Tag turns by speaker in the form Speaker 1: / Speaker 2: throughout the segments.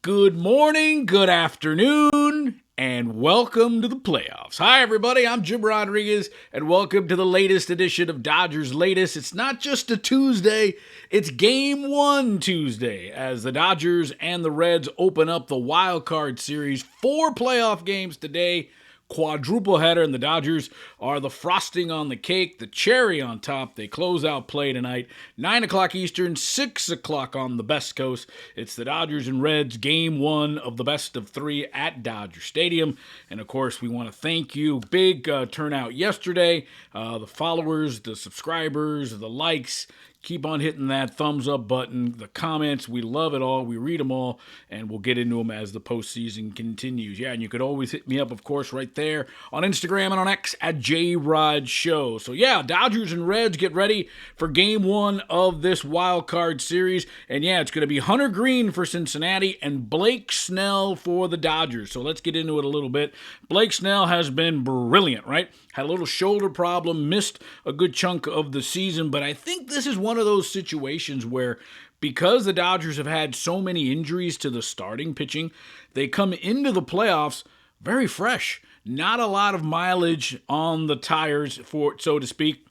Speaker 1: Good morning, good afternoon, and welcome to the playoffs. Hi, everybody. I'm Jim Rodriguez, and welcome to the latest edition of Dodgers Latest. It's not just a Tuesday, it's Game 1 Tuesday, as the Dodgers and the Reds open up the wild card series. 4 playoff games today. Quadruple header, and the Dodgers are the frosting on the cake, the cherry on top. They close out play tonight, 9 o'clock Eastern, 6 o'clock on the Best Coast. It's the Dodgers and Reds, Game 1 of the best of 3 at Dodger Stadium. And, of course, we want to thank you. Big turnout yesterday. The followers, the subscribers, the likes. Keep on hitting that thumbs up button, the comments. We love it all. We read them all, and we'll get into them as the postseason continues. Yeah, and you could always hit me up, of course, right there on Instagram and on X at JRodShow. So, yeah, Dodgers and Reds get ready for Game 1 of this wild card series. And, yeah, it's going to be Hunter Greene for Cincinnati and Blake Snell for the Dodgers. So let's get into it a little bit. Blake Snell has been brilliant, right? Had a little shoulder problem, missed a good chunk of the season, but I think this is one of those situations where, because the Dodgers have had so many injuries to the starting pitching, they come into the playoffs very fresh. Not a lot of mileage on the tires, for so to speak.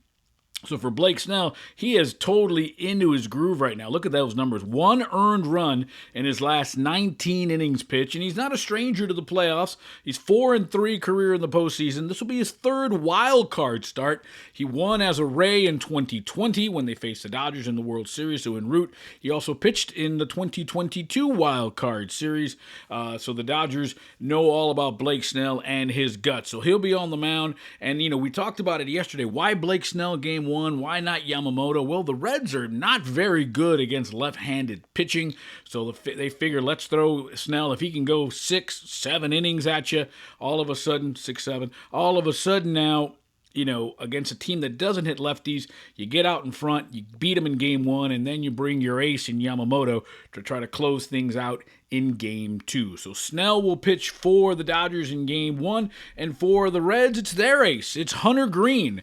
Speaker 1: So for Blake Snell, he is totally into his groove right now. Look at those numbers. 1 earned run in his last 19 innings pitched, and he's not a stranger to the playoffs. He's 4-3 career in the postseason. This will be his 3rd wild card start. He won as a Ray in 2020 when they faced the Dodgers in the World Series, so en route. He also pitched in the 2022 wild card series. So the Dodgers know all about Blake Snell and his guts. So he'll be on the mound, and we talked about it yesterday. Why Blake Snell game 1? Why not Yamamoto? Well, the Reds are not very good against left-handed pitching, so they figure let's throw Snell. If he can go 6-7 innings at you, all of a sudden, 6-7, all of a sudden now, against a team that doesn't hit lefties, you get out in front, you beat them in Game 1, and then you bring your ace in Yamamoto to try to close things out in Game 2. So Snell will pitch for the Dodgers in Game 1, and for the Reds, it's their ace. It's Hunter Greene.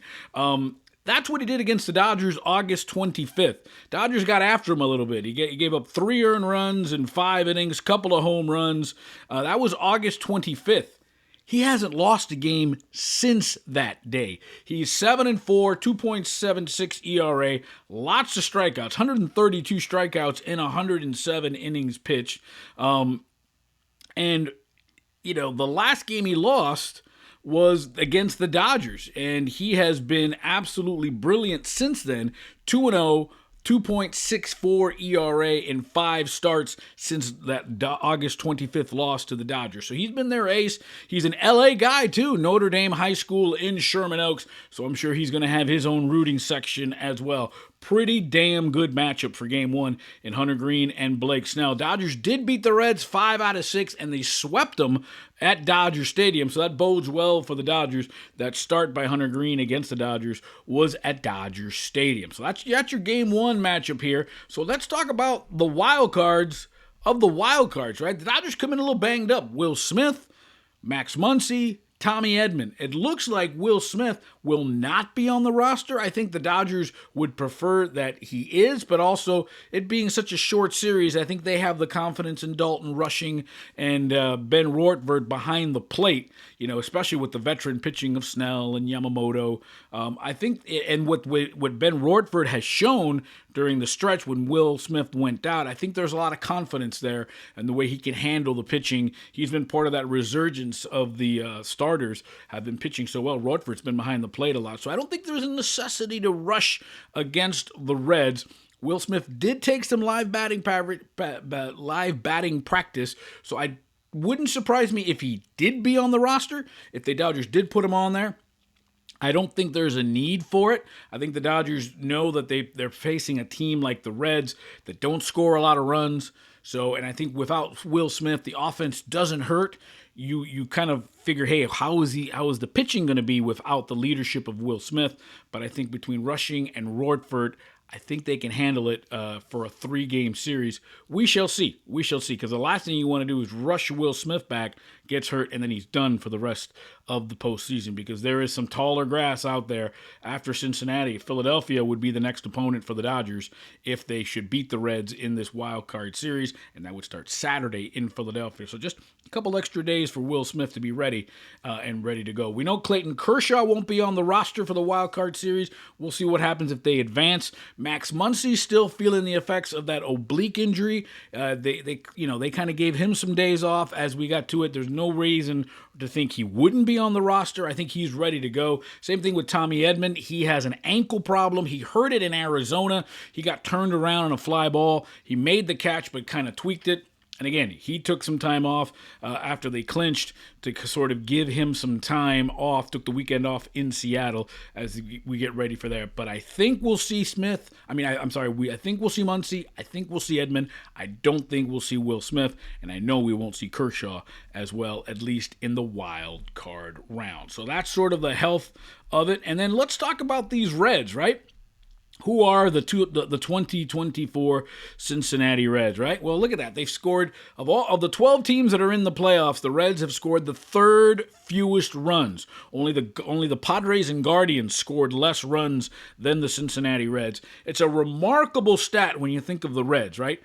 Speaker 1: That's what he did against the Dodgers August 25th. Dodgers got after him a little bit. He gave up 3 earned runs in 5 innings, couple of home runs. That was August 25th. He hasn't lost a game since that day. He's 7-4, 2.76 ERA, lots of strikeouts, 132 strikeouts in 107 innings pitched. And, the last game he lost was against the Dodgers, and he has been absolutely brilliant since then. 2-0, 2.64 ERA in 5 starts since that August 25th loss to the Dodgers. So he's been their ace. He's an LA guy too, Notre Dame High School in Sherman Oaks, so I'm sure he's going to have his own rooting section as well. Pretty damn good matchup for Game 1 in Hunter Greene and Blake Snell. Dodgers did beat the Reds 5 out of 6, and they swept them at Dodger Stadium, so that bodes well for the Dodgers. That start by Hunter Greene against the Dodgers was at Dodger Stadium. So that's your Game 1 matchup here. So let's talk about the wild cards of the wild cards, right? The Dodgers come in a little banged up. Will Smith, Max Muncy, Tommy Edman. It looks like Will Smith will not be on the roster. I think the Dodgers would prefer that he is, but also it being such a short series, I think they have the confidence in Dalton Rushing and Ben Rortvert behind the plate, especially with the veteran pitching of Snell and Yamamoto. I think, and what Ben Rortvert has shown during the stretch when Will Smith went out, I think there's a lot of confidence there and the way he can handle the pitching. He's been part of that resurgence of the starters have been pitching so well. Rortvert's been behind the plate a lot, so I don't think there's a necessity to rush against the Reds. Will Smith did take some live batting practice, so I wouldn't surprise me if he did be on the roster, if the Dodgers did put him on there. I don't think there's a need for it. I think the Dodgers know that they're facing a team like the Reds that don't score a lot of runs. So, and I think without Will Smith, the offense doesn't hurt. You kind of figure, hey, how is the pitching going to be without the leadership of Will Smith? But I think between Rushing and Rortvedt, I think they can handle it for a 3-game series. We shall see. We shall see. Because the last thing you want to do is rush Will Smith back, gets hurt, and then he's done for the rest of the postseason. Because there is some taller grass out there after Cincinnati. Philadelphia would be the next opponent for the Dodgers if they should beat the Reds in this wild card series. And that would start Saturday in Philadelphia. So just a couple extra days for Will Smith to be ready and ready to go. We know Clayton Kershaw won't be on the roster for the wild card series. We'll see what happens if they advance. Max Muncy's still feeling the effects of that oblique injury. They kind of gave him some days off as we got to it. There's no reason to think he wouldn't be on the roster. I think he's ready to go. Same thing with Tommy Edman. He has an ankle problem. He hurt it in Arizona. He got turned around on a fly ball. He made the catch but kind of tweaked it. And again, he took some time off after they clinched to sort of give him some time off, took the weekend off in Seattle as we get ready for that. But I think we'll see Smith. I think we'll see Muncy. I think we'll see Edman. I don't think we'll see Will Smith. And I know we won't see Kershaw as well, at least in the wild card round. So that's sort of the health of it. And then let's talk about these Reds, right? Who are the 2024 Cincinnati Reds, right? Well, look at that. They've scored, of the 12 teams that are in the playoffs, the Reds have scored the third fewest runs. Only the Padres and Guardians scored less runs than the Cincinnati Reds. It's a remarkable stat when you think of the Reds, right?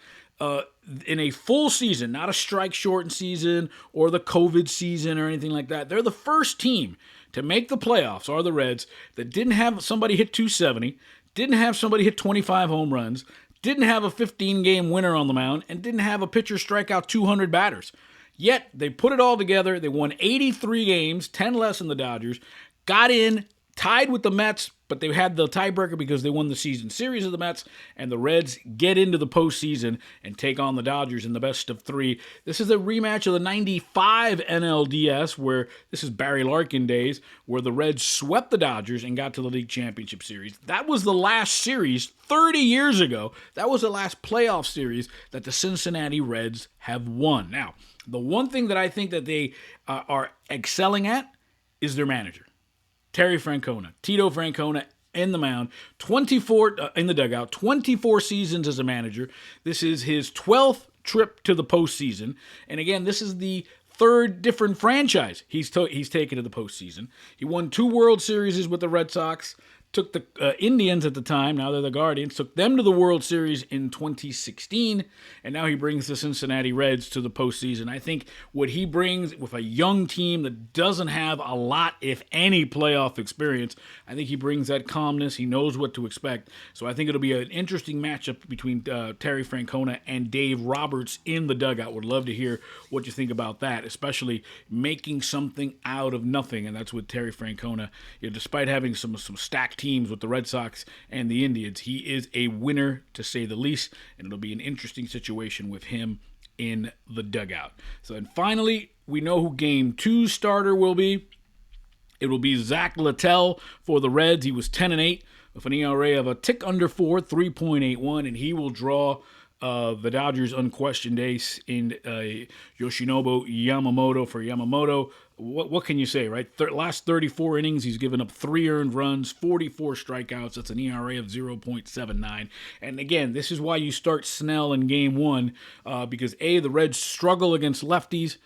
Speaker 1: In a full season, not a strike-shortened season or the COVID season or anything like that, they're the first team to make the playoffs, are the Reds, that didn't have somebody hit 270, didn't have somebody hit 25 home runs, didn't have a 15-game winner on the mound, and didn't have a pitcher strike out 200 batters. Yet, they put it all together. They won 83 games, 10 less than the Dodgers, got in, tied with the Mets, but they had the tiebreaker because they won the season series of the Mets, and the Reds get into the postseason and take on the Dodgers in the best of 3. This is a rematch of the 95 NLDS, where this is Barry Larkin days, where the Reds swept the Dodgers and got to the League Championship Series. That was the last series 30 years ago. That was the last playoff series that the Cincinnati Reds have won. Now, the one thing that I think that they are excelling at is their manager. Terry Francona, Tito Francona in the mound, 24 in the dugout, 24 seasons as a manager. This is his 12th trip to the postseason. And again, this is the third different franchise he's taken to the postseason. He won 2 World Series with the Red Sox, took the Indians at the time, now they're the Guardians, took them to the World Series in 2016, and now he brings the Cincinnati Reds to the postseason. I think what he brings with a young team that doesn't have a lot, if any, playoff experience, I think he brings that calmness. He knows what to expect. So I think it'll be an interesting matchup between Terry Francona and Dave Roberts in the dugout. Would love to hear what you think about that, especially making something out of nothing, and that's what Terry Francona, despite having some stacked teams with the Red Sox and the Indians, he is a winner to say the least, and it'll be an interesting situation with him in the dugout. So, and finally, we know who Game 2 starter will be. It will be Zach Littell for the Reds. He was 10-8 with an ERA of a tick under 4, 3.81, and he will draw the Dodgers' unquestioned ace in Yoshinobu Yamamoto for Yamamoto. What can you say, right? Last 34 innings, he's given up 3 earned runs, 44 strikeouts. That's an ERA of 0.79. And again, this is why you start Snell in Game 1, because A, the Reds struggle against lefties.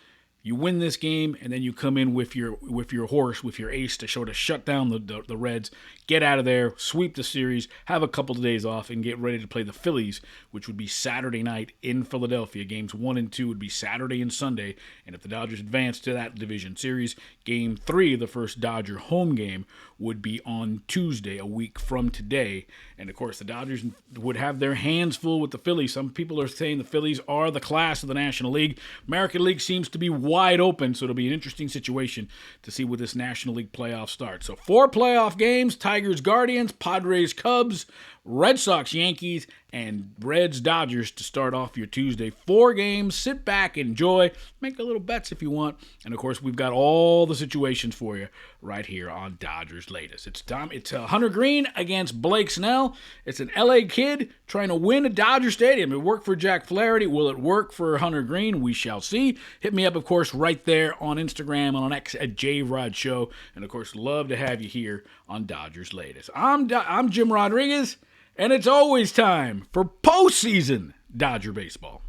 Speaker 1: You win this game, and then you come in with your horse, with your ace to shut down the Reds, get out of there, sweep the series, have a couple of days off, and get ready to play the Phillies, which would be Saturday night in Philadelphia. Games 1 and 2 would be Saturday and Sunday, and if the Dodgers advance to that division series, Game 3, the first Dodger home game, would be on Tuesday, a week from today. And, of course, the Dodgers would have their hands full with the Phillies. Some people are saying the Phillies are the class of the National League. American League seems to be wide open, so it'll be an interesting situation to see what this National League playoff starts. So 4 playoff games: Tigers, Guardians, Padres, Cubs, Red Sox, Yankees, and Reds, Dodgers to start off your Tuesday. 4 games. Sit back, enjoy, make a little bets if you want. And, of course, we've got all the situations for you right here on Dodgers Latest. It's Hunter Greene against Blake Snell. It's an L.A. kid trying to win at Dodger Stadium. It worked for Jack Flaherty. Will it work for Hunter Greene? We shall see. Hit me up, of course, right there on Instagram and on X at JRodShow. And, of course, love to have you here on Dodgers Latest. I'm Jim Rodriguez, And it's always time for postseason Dodger baseball.